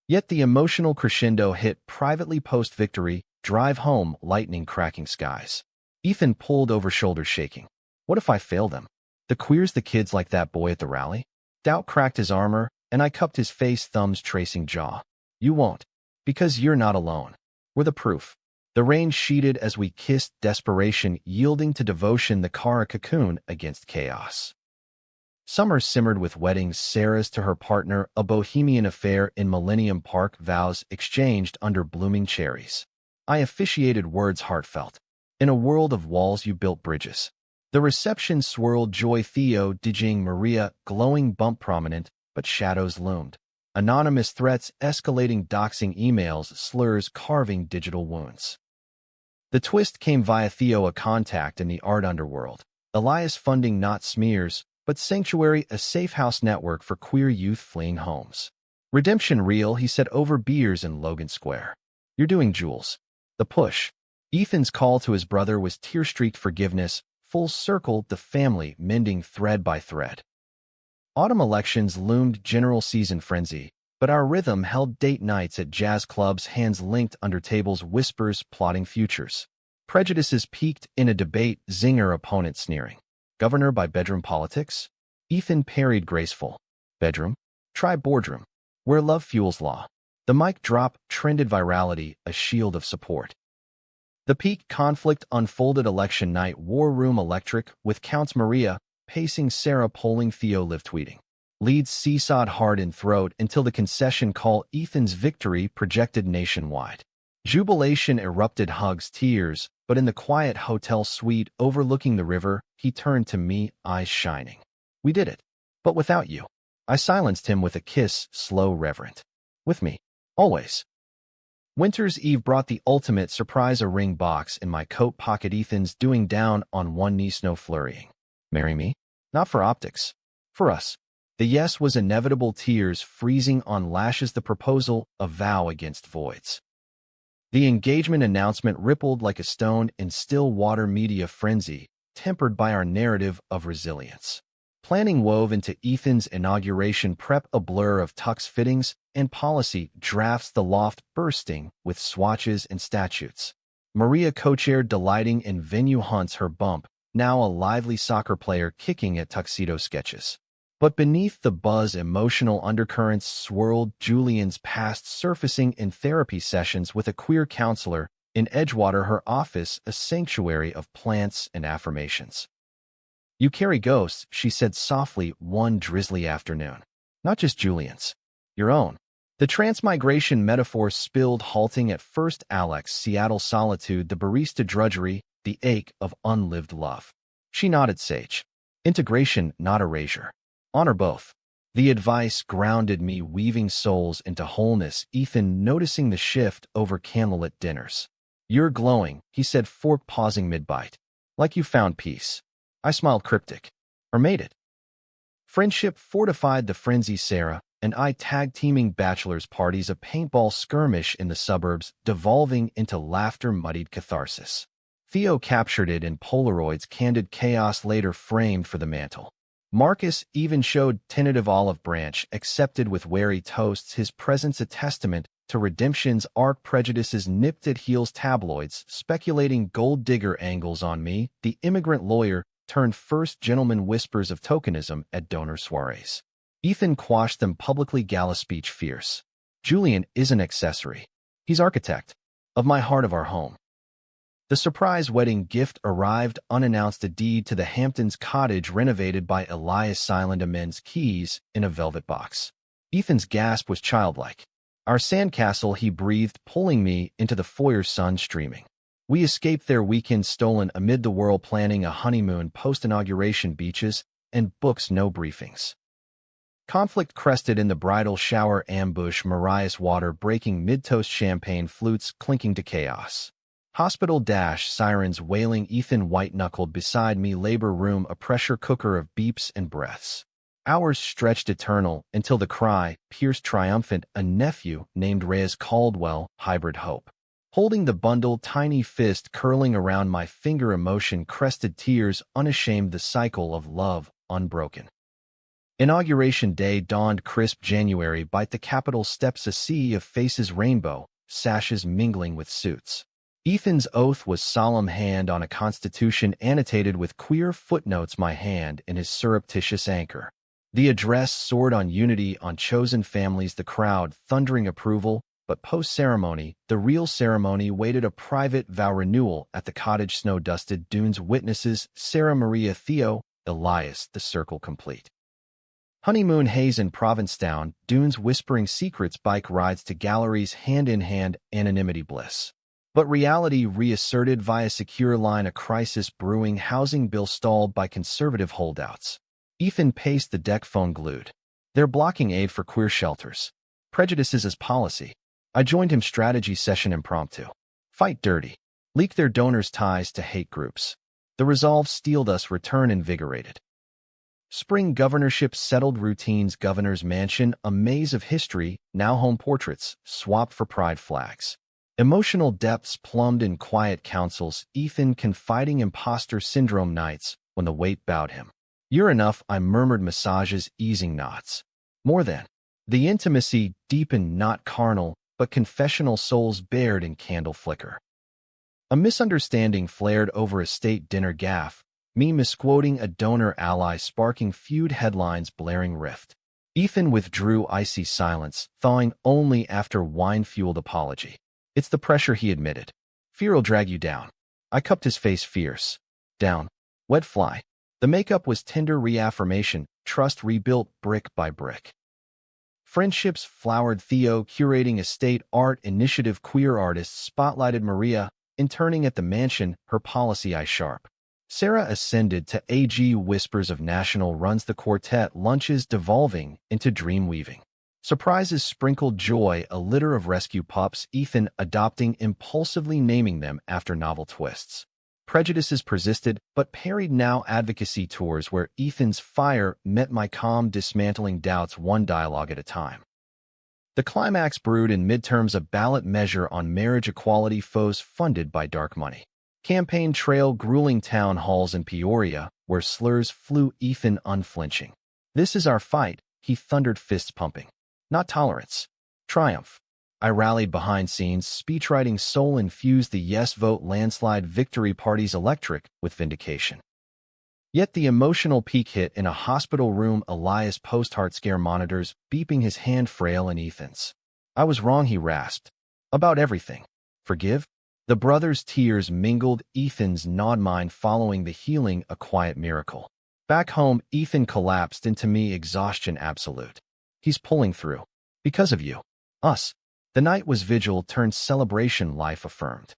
Yet the emotional crescendo hit privately post-victory, drive home, lightning cracking skies. Ethan pulled over, shoulders shaking. What if I fail them? The queers, the kids like that boy at the rally? Doubt cracked his armor, and I cupped his face, thumbs tracing jaw. You won't. Because you're not alone. We're the proof. The rain sheeted as we kissed, desperation yielding to devotion, the car a cocoon against chaos. Summer simmered with weddings, Sarah's to her partner, a bohemian affair in Millennium Park, vows exchanged under blooming cherries. I officiated, words heartfelt. In a world of walls, you built bridges. The reception swirled, joy, Theo, DJing, Maria, glowing, bump prominent, but shadows loomed. Anonymous threats escalating, doxing, emails, slurs carving digital wounds. The twist came via Theo, a contact in the art underworld. Elias funding not smears, but Sanctuary, a safe house network for queer youth fleeing homes. Redemption real, he said over beers in Logan Square. You're doing, Jules. The push. Ethan's call to his brother was tear-streaked forgiveness, full circle, the family mending thread by thread. Autumn elections loomed, general season frenzy, but our rhythm held date nights at jazz clubs, hands linked under tables, whispers plotting futures. Prejudices peaked in a debate, zinger, opponent sneering. Governor by bedroom politics? Ethan parried, graceful. Bedroom? Try boardroom. Where love fuels law. The mic drop trended, virality, a shield of support. The peak conflict unfolded, election night, war room electric, with Counts Maria pacing, Sarah polling, Theo live tweeting. Leads seesawed hard in throat until the concession call, Ethan's victory projected nationwide. Jubilation erupted, hugs, tears, but in the quiet hotel suite overlooking the river, he turned to me, eyes shining. We did it. But without you. I silenced him with a kiss, slow, reverent. With me. Always. Winter's Eve brought the ultimate surprise, a ring box in my coat pocket, Ethan's doing down on one knee, snow flurrying. Marry me? Not for optics. For us. The yes was inevitable, tears freezing on lashes, the proposal, a vow against voids. The engagement announcement rippled like a stone in still water, media frenzy, tempered by our narrative of resilience. Planning wove into Ethan's inauguration prep a blur of tux fittings and policy drafts, the loft bursting with swatches and statutes. Maria co-chaired, delighting in venue hunts, her bump, now a lively soccer player kicking at tuxedo sketches. But beneath the buzz, emotional undercurrents swirled, Julian's past surfacing in therapy sessions with a queer counselor, in Edgewater, her office a sanctuary of plants and affirmations. "You carry ghosts," she said softly one drizzly afternoon. "Not just Julian's. Your own." The transmigration metaphor spilled, halting at first. Alex, Seattle solitude, the barista drudgery, the ache of unlived love. She nodded, sage. Integration, not erasure. Honor both. The advice grounded me, weaving souls into wholeness. Ethan, noticing the shift over candlelit dinners. "You're glowing," he said, fork pausing mid-bite. "Like you found peace." I smiled, cryptic. "Or made it." Friendship fortified the frenzy. Sarah and I tag-teaming bachelor's parties, a paintball skirmish in the suburbs, devolving into laughter-muddied catharsis. Theo captured it in Polaroids, candid chaos later framed for the mantle. Marcus even showed tentative olive branch, accepted with wary toasts, his presence a testament to redemption's arc. Prejudices nipped at heels, tabloids speculating gold digger angles on me, the immigrant lawyer turned first gentleman, whispers of tokenism at donor soirees. Ethan quashed them publicly, gala speech fierce. "Julian is an accessory. He's architect of my heart, of our home." The surprise wedding gift arrived unannounced, a deed to the Hamptons cottage renovated by Elias Silent, amends keys in a velvet box. Ethan's gasp was childlike. "Our sandcastle," he breathed, pulling me into the foyer, sun streaming. We escaped their weekend stolen amid the whirl, planning a honeymoon, post-inauguration beaches, and books, no briefings. Conflict crested in the bridal shower, ambush, Mariah's water breaking mid-toast, champagne flutes clinking to chaos. Hospital dash, sirens wailing, Ethan white-knuckled beside me, labor room, a pressure cooker of beeps and breaths. Hours stretched eternal until the cry pierced triumphant, a nephew named Reyes Caldwell, hybrid hope. Holding the bundle, tiny fist curling around my finger, emotion crested, tears unashamed, the cycle of love unbroken. Inauguration day dawned, crisp January, bite the Capitol steps, a sea of faces, rainbow sashes mingling with suits. Ethan's oath was solemn, hand on a constitution annotated with queer footnotes, my hand in his surreptitious anchor. The address soared on unity, on chosen families, the crowd thundering approval, but post-ceremony, the real ceremony waited, a private vow renewal at the cottage, snow-dusted dunes, witnesses, Sarah, Maria, Theo, Elias, the circle complete. Honeymoon haze in Provincetown, dunes whispering secrets, bike rides to galleries, hand in hand, anonymity bliss. But reality reasserted via secure line, a crisis brewing, housing bill stalled by conservative holdouts. Ethan paced the deck, phone glued. They're blocking aid for queer shelters. Prejudices as policy. I joined him, strategy session impromptu. Fight dirty. Leak their donors' ties to hate groups. The resolve steeled us, return invigorated. Spring governorship settled routines, governor's mansion, a maze of history, now home portraits, swapped for pride flags. Emotional depths plumbed in quiet councils, Ethan confiding imposter syndrome nights when the weight bowed him. "You're enough," I murmured, massages easing knots. More than. The intimacy deepened, not carnal, but confessional, souls bared in candle flicker. A misunderstanding flared over a state dinner gaffe, me misquoting a donor ally, sparking feud headlines, blaring rift. Ethan withdrew, icy silence, thawing only after wine-fueled apology. "It's the pressure," he admitted. "Fear'll drag you down." I cupped his face, fierce. "Down. Wet fly." The makeup was tender, reaffirmation, trust rebuilt brick by brick. Friendships flowered, Theo curating estate art initiative, queer artists spotlighted, Maria interning at the mansion, her policy eye sharp. Sarah ascended to AG, whispers of national runs, the quartet lunches devolving into dream weaving. Surprises sprinkled joy, a litter of rescue pups, Ethan adopting, impulsively naming them after novel twists. Prejudices persisted, but parried, now advocacy tours where Ethan's fire met my calm, dismantling doubts one dialogue at a time. The climax brewed in midterms, a ballot measure on marriage equality, foes funded by dark money. Campaign trail, grueling town halls in Peoria, where slurs flew Ethan unflinching. This is our fight, he thundered, fists pumping. Not tolerance. Triumph. I rallied behind scenes, speechwriting soul-infused the yes vote landslide victory party's electric with vindication. Yet the emotional peak hit in a hospital room, Elias post-heart scare monitors, beeping his hand frail in Ethan's. I was wrong, he rasped. About everything. Forgive? The brothers' tears mingled, Ethan's gnawed mind following the healing, a quiet miracle. Back home, Ethan collapsed into me, exhaustion absolute. He's pulling through. Because of you. Us. The night was vigil turned celebration, life affirmed.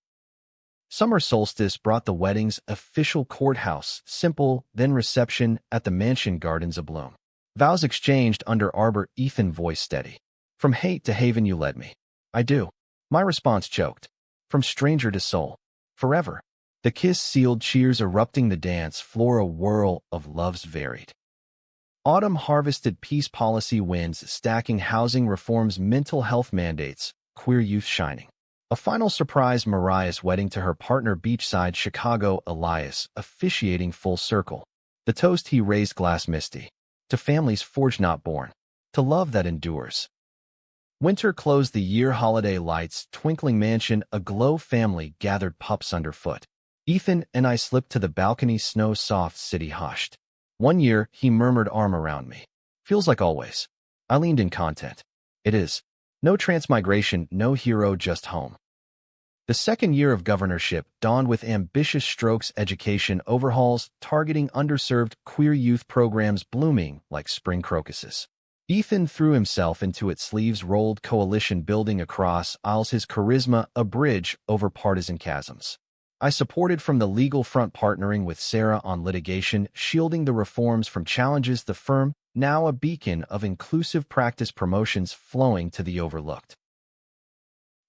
Summer solstice brought the wedding's official courthouse, simple, then reception at the mansion gardens abloom. Vows exchanged under arbor, Ethan voice steady. From hate to haven you led me. I do. My response choked. From stranger to soul. Forever. The kiss sealed, cheers erupting the dance floor, a whirl of loves varied. Autumn harvested, peace policy wins, stacking housing reforms, mental health mandates, queer youth shining. A final surprise, Mariah's wedding to her partner, beachside Chicago, Elias, officiating full circle. The toast he raised, glass misty. To families forged not born. To love that endures. Winter closed the year, holiday lights, twinkling mansion, aglow, family gathered, pups underfoot. Ethan and I slipped to the balcony, snow soft, city hushed. 1 year, he murmured, arm around me. Feels like always. I leaned in, content. It is. No transmigration, no hero, just home. The 2nd year of governorship dawned with ambitious strokes, education overhauls, targeting underserved queer youth programs blooming like spring crocuses. Ethan threw himself into its sleeves, rolled, coalition building across aisles, his charisma a bridge over partisan chasms. I supported from the legal front, partnering with Sarah on litigation, shielding the reforms from challenges, the firm, now a beacon of inclusive practice, promotions flowing to the overlooked.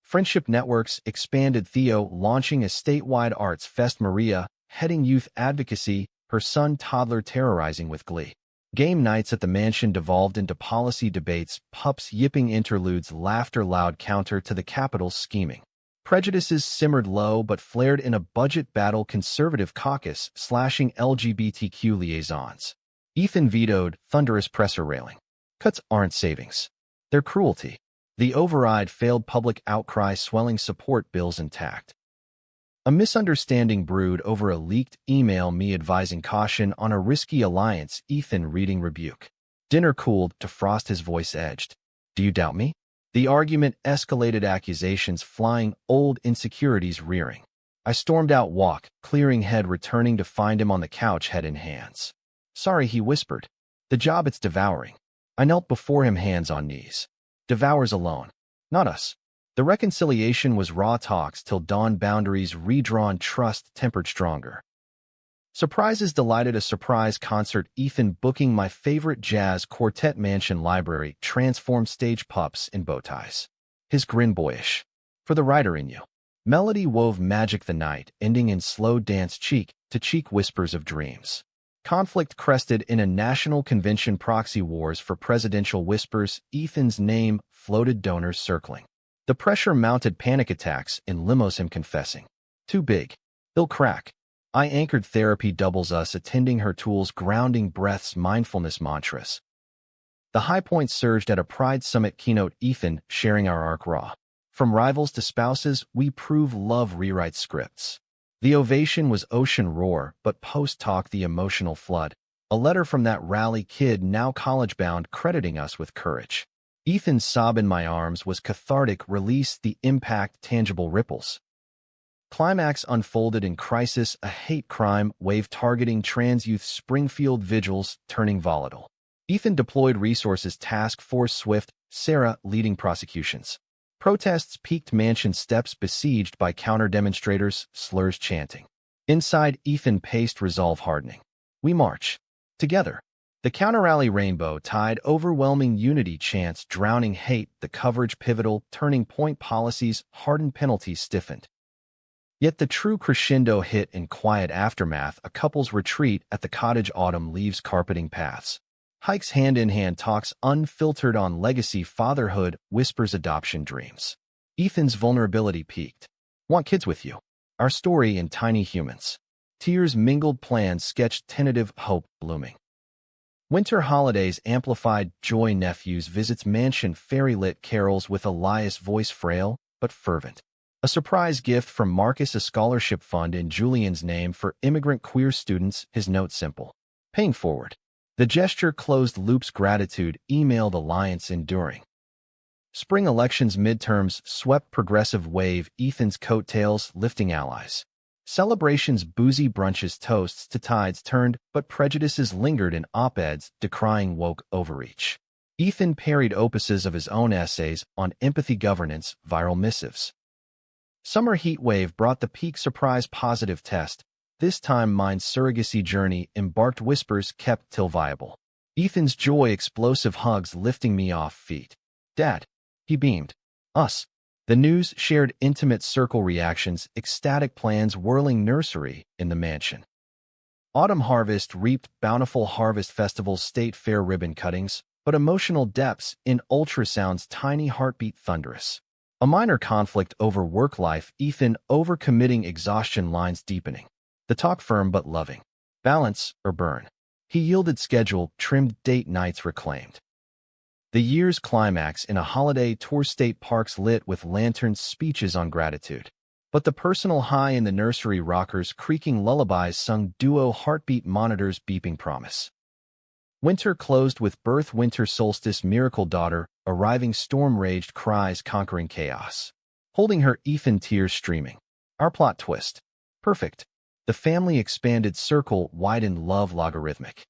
Friendship networks expanded, Theo launching a statewide arts fest, Maria heading youth advocacy, her son toddler terrorizing with glee. Game nights at the mansion devolved into policy debates, pups yipping interludes, laughter loud counter to the Capitol's scheming. Prejudices simmered low but flared in a budget battle, conservative caucus slashing LGBTQ liaisons. Ethan vetoed thunderous presser railing. Cuts aren't savings. They're cruelty. The override failed, public outcry swelling, support bills intact. A misunderstanding brewed over a leaked email, me advising caution on a risky alliance, Ethan reading rebuke. Dinner cooled to frost, his voice edged. Do you doubt me? The argument escalated, accusations flying, old insecurities rearing. I stormed out, walk, clearing head, returning to find him on the couch, head in hands. Sorry, he whispered. The job it's devouring. I knelt before him, hands on knees. Devours alone. Not us. The reconciliation was raw talks till dawn, boundaries redrawn, trust tempered stronger. Surprises delighted, a surprise concert, Ethan booking my favorite jazz quartet, mansion library, transformed stage, pups in bow ties. His grin boyish. For the writer in you. Melody wove magic, the night, ending in slow dance, cheek to cheek whispers of dreams. Conflict crested in a national convention, proxy wars for presidential whispers, Ethan's name floated, donors circling. The pressure mounted, panic attacks in limos, him confessing. Too big. He'll crack. I anchored, therapy doubles us, attending her tools, grounding breaths, mindfulness mantras. The high points surged at a Pride Summit keynote, Ethan sharing our arc raw. From rivals to spouses, we prove love, rewrite scripts. The ovation was ocean roar, but post-talk the emotional flood. A letter from that rally kid, now college-bound, crediting us with courage. Ethan's sob in my arms was cathartic, release, the impact, tangible ripples. Climax unfolded in crisis, a hate crime wave targeting trans youth, Springfield vigils turning volatile. Ethan deployed resources, task force swift, Sarah leading prosecutions. Protests peaked, mansion steps besieged by counter-demonstrators, slurs chanting. Inside, Ethan paced, resolve hardening. We march. Together. The counter-rally, rainbow tide, overwhelming unity chants, drowning hate, the coverage pivotal, turning point, policies, hardened, penalties stiffened. Yet the true crescendo hit in quiet aftermath, a couple's retreat at the cottage, autumn leaves carpeting paths. Hikes hand in hand, talks unfiltered on legacy, fatherhood, whispers, adoption dreams. Ethan's vulnerability peaked. Want kids with you. Our story in tiny humans. Tears mingled plans sketched tentative hope blooming. Winter holidays amplified joy. Nephews visits mansion. Fairy-lit carols with Elias' voice frail but fervent. A surprise gift from Marcus, a scholarship fund in Julian's name for immigrant queer students. His note simple, paying forward. The gesture closed loops. Gratitude emailed alliance enduring. Spring elections. Midterms swept progressive wave. Ethan's coattails lifting allies. Celebrations. Boozy brunches. Toasts to tides turned, but prejudices lingered in op-eds decrying woke overreach. Ethan parried opuses of his own essays on empathy governance. Viral missives. Summer heat wave brought the peak surprise positive test. This time mine's surrogacy journey embarked. Whispers kept till viable. Ethan's joy. Explosive hugs lifting me off feet. Dad. He beamed. Us. The news shared. Intimate circle reactions. Ecstatic plans whirling. Nursery in the mansion. Autumn harvest reaped. Bountiful harvest festivals. State fair ribbon cuttings. But emotional depths in ultrasounds. Tiny heartbeat thunderous. A minor conflict over work life. Ethan overcommitting. Exhaustion lines deepening. The talk firm but loving. Balance or burn. He yielded. Schedule trimmed. Date nights reclaimed. The year's climax in a holiday tour. State parks lit with lanterns. Speeches on gratitude. But the personal high in the nursery. Rockers creaking. Lullabies sung. Duo heartbeat monitors beeping. Promise. Winter closed with birth. Winter solstice. Miracle daughter arriving. Storm raged. Cries conquering chaos. Holding her. Ethan tears streaming. Our plot twist. Perfect. The family expanded. Circle widened. Love logarithmic.